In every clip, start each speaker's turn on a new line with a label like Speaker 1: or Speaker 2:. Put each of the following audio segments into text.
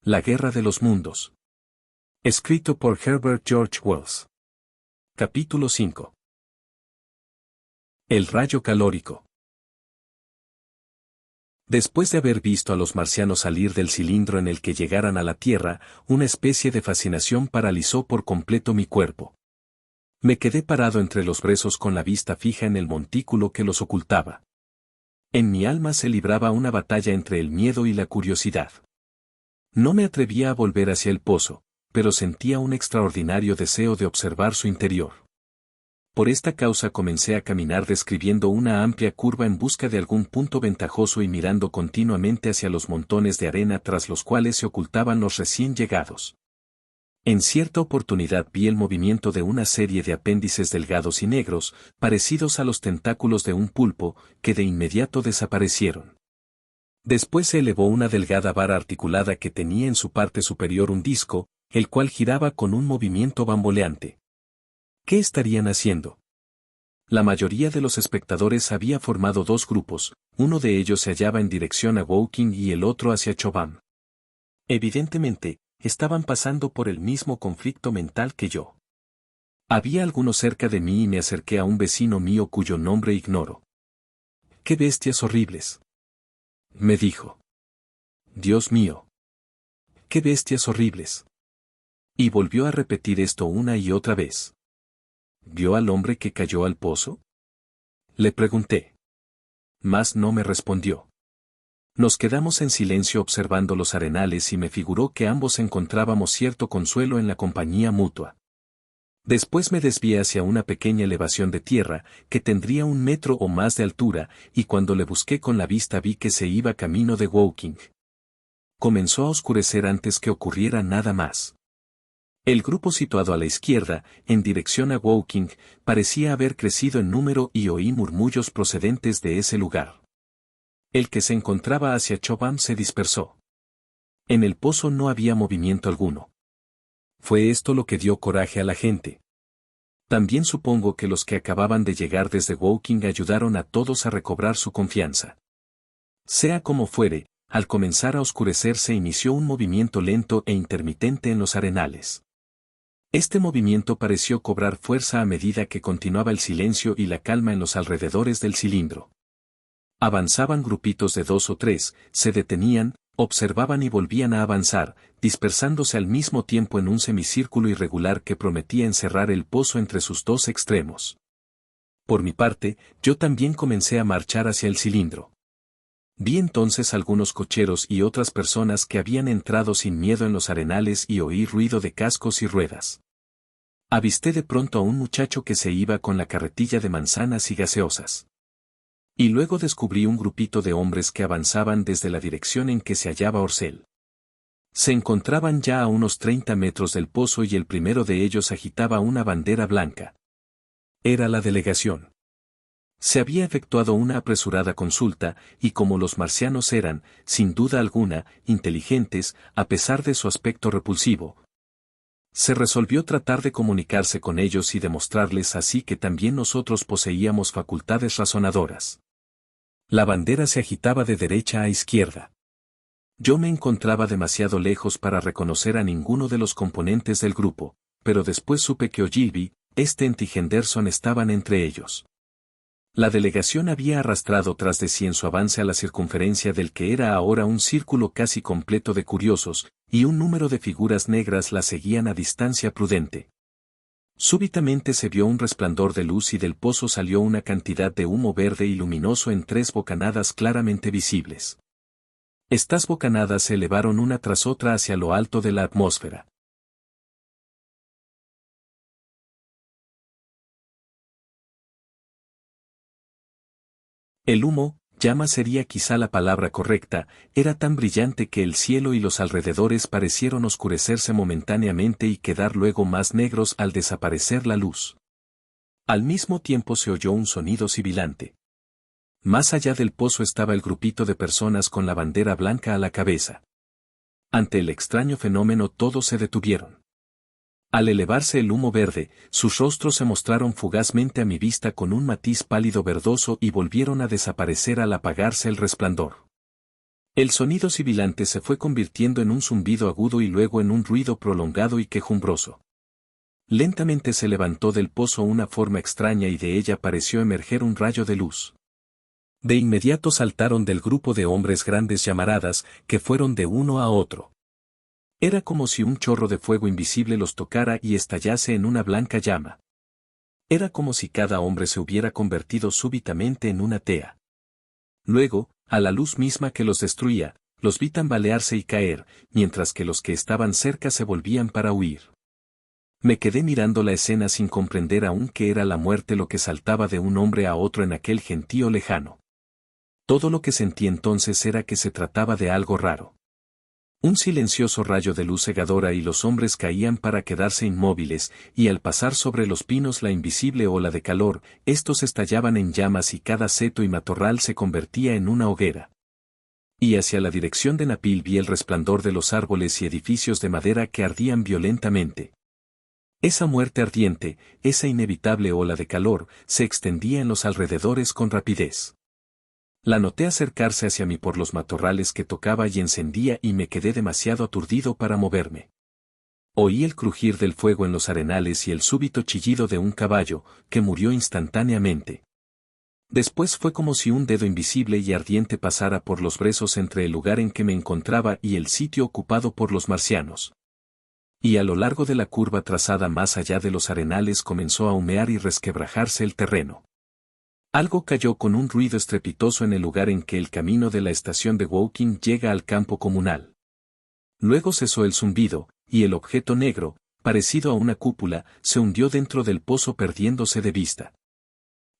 Speaker 1: La Guerra de los Mundos. Escrito por Herbert George Wells. Capítulo 5. El rayo calórico. Después de haber visto a los marcianos salir del cilindro en el que llegaran a la Tierra, una especie de fascinación paralizó por completo mi cuerpo. Me quedé parado entre los brezos con la vista fija en el montículo que los ocultaba. En mi alma se libraba una batalla entre el miedo y la curiosidad. No me atrevía a volver hacia el pozo, pero sentía un extraordinario deseo de observar su interior. Por esta causa comencé a caminar describiendo una amplia curva en busca de algún punto ventajoso y mirando continuamente hacia los montones de arena tras los cuales se ocultaban los recién llegados. En cierta oportunidad vi el movimiento de una serie de apéndices delgados y negros, parecidos a los tentáculos de un pulpo, que de inmediato desaparecieron. Después se elevó una delgada vara articulada que tenía en su parte superior un disco, el cual giraba con un movimiento bamboleante. ¿Qué estarían haciendo? La mayoría de los espectadores había formado dos grupos, uno de ellos se hallaba en dirección a Woking y el otro hacia Chobham. Evidentemente, estaban pasando por el mismo conflicto mental que yo. Había algunos cerca de mí y me acerqué a un vecino mío cuyo nombre ignoro. ¡Qué bestias horribles!, me dijo. Dios mío. ¡Qué bestias horribles! Y volvió a repetir esto una y otra vez. ¿Vio al hombre que cayó al pozo?, le pregunté. Mas no me respondió. Nos quedamos en silencio observando los arenales y me figuró que ambos encontrábamos cierto consuelo en la compañía mutua. Después me desvié hacia una pequeña elevación de tierra, que tendría 1 metro o más de altura, y cuando le busqué con la vista vi que se iba camino de Woking. Comenzó a oscurecer antes que ocurriera nada más. El grupo situado a la izquierda, en dirección a Woking, parecía haber crecido en número y oí murmullos procedentes de ese lugar. El que se encontraba hacia Chobham se dispersó. En el pozo no había movimiento alguno. Fue esto lo que dio coraje a la gente. También supongo que los que acababan de llegar desde Woking ayudaron a todos a recobrar su confianza. Sea como fuere, al comenzar a oscurecer se inició un movimiento lento e intermitente en los arenales. Este movimiento pareció cobrar fuerza a medida que continuaba el silencio y la calma en los alrededores del cilindro. Avanzaban grupitos de 2 o 3, se detenían, observaban y volvían a avanzar, dispersándose al mismo tiempo en un semicírculo irregular que prometía encerrar el pozo entre sus dos extremos. Por mi parte, yo también comencé a marchar hacia el cilindro. Vi entonces algunos cocheros y otras personas que habían entrado sin miedo en los arenales y oí ruido de cascos y ruedas. Avisté de pronto a un muchacho que se iba con la carretilla de manzanas y gaseosas. Y luego descubrí un grupito de hombres que avanzaban desde la dirección en que se hallaba Orcel. Se encontraban ya a unos 30 metros del pozo y el primero de ellos agitaba una bandera blanca. Era la delegación. Se había efectuado una apresurada consulta, y como los marcianos eran, sin duda alguna, inteligentes, a pesar de su aspecto repulsivo, se resolvió tratar de comunicarse con ellos y demostrarles así que también nosotros poseíamos facultades razonadoras. La bandera se agitaba de derecha a izquierda. Yo me encontraba demasiado lejos para reconocer a ninguno de los componentes del grupo, pero después supe que Ogilvy, Stent y Henderson estaban entre ellos. La delegación había arrastrado tras de sí en su avance a la circunferencia del que era ahora un círculo casi completo de curiosos, y un número de figuras negras la seguían a distancia prudente. Súbitamente se vio un resplandor de luz y del pozo salió una cantidad de humo verde y luminoso en 3 bocanadas claramente visibles. Estas bocanadas se elevaron una tras otra hacia lo alto de la atmósfera. El humo, llama sería quizá la palabra correcta, era tan brillante que el cielo y los alrededores parecieron oscurecerse momentáneamente y quedar luego más negros al desaparecer la luz. Al mismo tiempo se oyó un sonido sibilante. Más allá del pozo estaba el grupito de personas con la bandera blanca a la cabeza. Ante el extraño fenómeno todos se detuvieron. Al elevarse el humo verde, sus rostros se mostraron fugazmente a mi vista con un matiz pálido verdoso y volvieron a desaparecer al apagarse el resplandor. El sonido sibilante se fue convirtiendo en un zumbido agudo y luego en un ruido prolongado y quejumbroso. Lentamente se levantó del pozo una forma extraña y de ella pareció emerger un rayo de luz. De inmediato saltaron del grupo de hombres grandes llamaradas, que fueron de uno a otro. Era como si un chorro de fuego invisible los tocara y estallase en una blanca llama. Era como si cada hombre se hubiera convertido súbitamente en una tea. Luego, a la luz misma que los destruía, los vi tambalearse y caer, mientras que los que estaban cerca se volvían para huir. Me quedé mirando la escena sin comprender aún que era la muerte lo que saltaba de un hombre a otro en aquel gentío lejano. Todo lo que sentí entonces era que se trataba de algo raro. Un silencioso rayo de luz cegadora y los hombres caían para quedarse inmóviles, y al pasar sobre los pinos la invisible ola de calor, estos estallaban en llamas y cada seto y matorral se convertía en una hoguera. Y hacia la dirección de Napil vi el resplandor de los árboles y edificios de madera que ardían violentamente. Esa muerte ardiente, esa inevitable ola de calor, se extendía en los alrededores con rapidez. La noté acercarse hacia mí por los matorrales que tocaba y encendía y me quedé demasiado aturdido para moverme. Oí el crujir del fuego en los arenales y el súbito chillido de un caballo, que murió instantáneamente. Después fue como si un dedo invisible y ardiente pasara por los brezos entre el lugar en que me encontraba y el sitio ocupado por los marcianos. Y a lo largo de la curva trazada más allá de los arenales comenzó a humear y resquebrajarse el terreno. Algo cayó con un ruido estrepitoso en el lugar en que el camino de la estación de Woking llega al campo comunal. Luego cesó el zumbido, y el objeto negro, parecido a una cúpula, se hundió dentro del pozo perdiéndose de vista.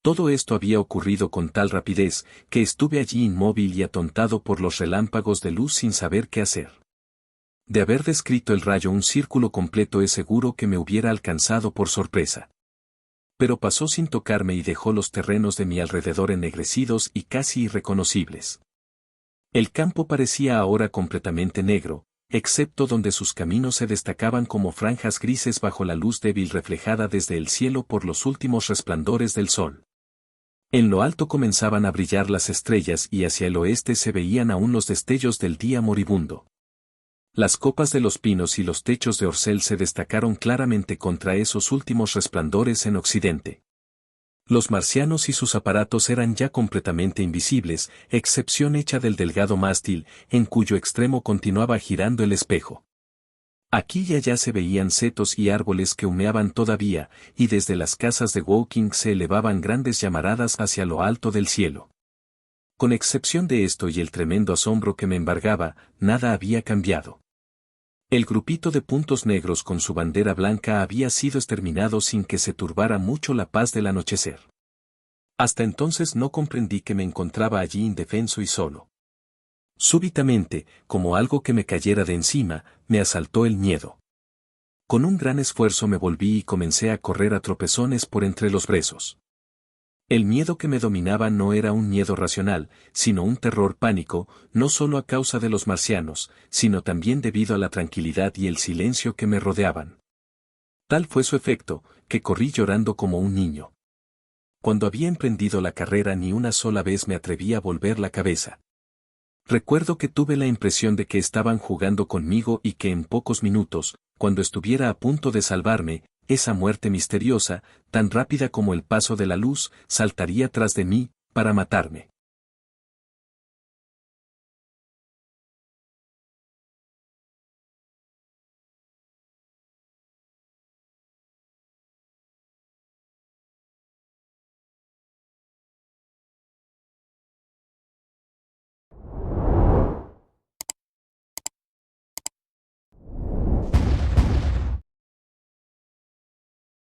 Speaker 1: Todo esto había ocurrido con tal rapidez, que estuve allí inmóvil y atontado por los relámpagos de luz sin saber qué hacer. De haber descrito el rayo un círculo completo es seguro que me hubiera alcanzado por sorpresa. Pero pasó sin tocarme y dejó los terrenos de mi alrededor ennegrecidos y casi irreconocibles. El campo parecía ahora completamente negro, excepto donde sus caminos se destacaban como franjas grises bajo la luz débil reflejada desde el cielo por los últimos resplandores del sol. En lo alto comenzaban a brillar las estrellas y hacia el oeste se veían aún los destellos del día moribundo. Las copas de los pinos y los techos de Orcel se destacaron claramente contra esos últimos resplandores en occidente. Los marcianos y sus aparatos eran ya completamente invisibles, excepción hecha del delgado mástil, en cuyo extremo continuaba girando el espejo. Aquí y allá se veían setos y árboles que humeaban todavía, y desde las casas de Woking se elevaban grandes llamaradas hacia lo alto del cielo. Con excepción de esto y el tremendo asombro que me embargaba, nada había cambiado. El grupito de puntos negros con su bandera blanca había sido exterminado sin que se turbara mucho la paz del anochecer. Hasta entonces no comprendí que me encontraba allí indefenso y solo. Súbitamente, como algo que me cayera de encima, me asaltó el miedo. Con un gran esfuerzo me volví y comencé a correr a tropezones por entre los brezos. El miedo que me dominaba no era un miedo racional, sino un terror pánico, no solo a causa de los marcianos, sino también debido a la tranquilidad y el silencio que me rodeaban. Tal fue su efecto, que corrí llorando como un niño. Cuando había emprendido la carrera ni una sola vez me atreví a volver la cabeza. Recuerdo que tuve la impresión de que estaban jugando conmigo y que en pocos minutos, cuando estuviera a punto de salvarme, esa muerte misteriosa, tan rápida como el paso de la luz, saltaría tras de mí, para matarme.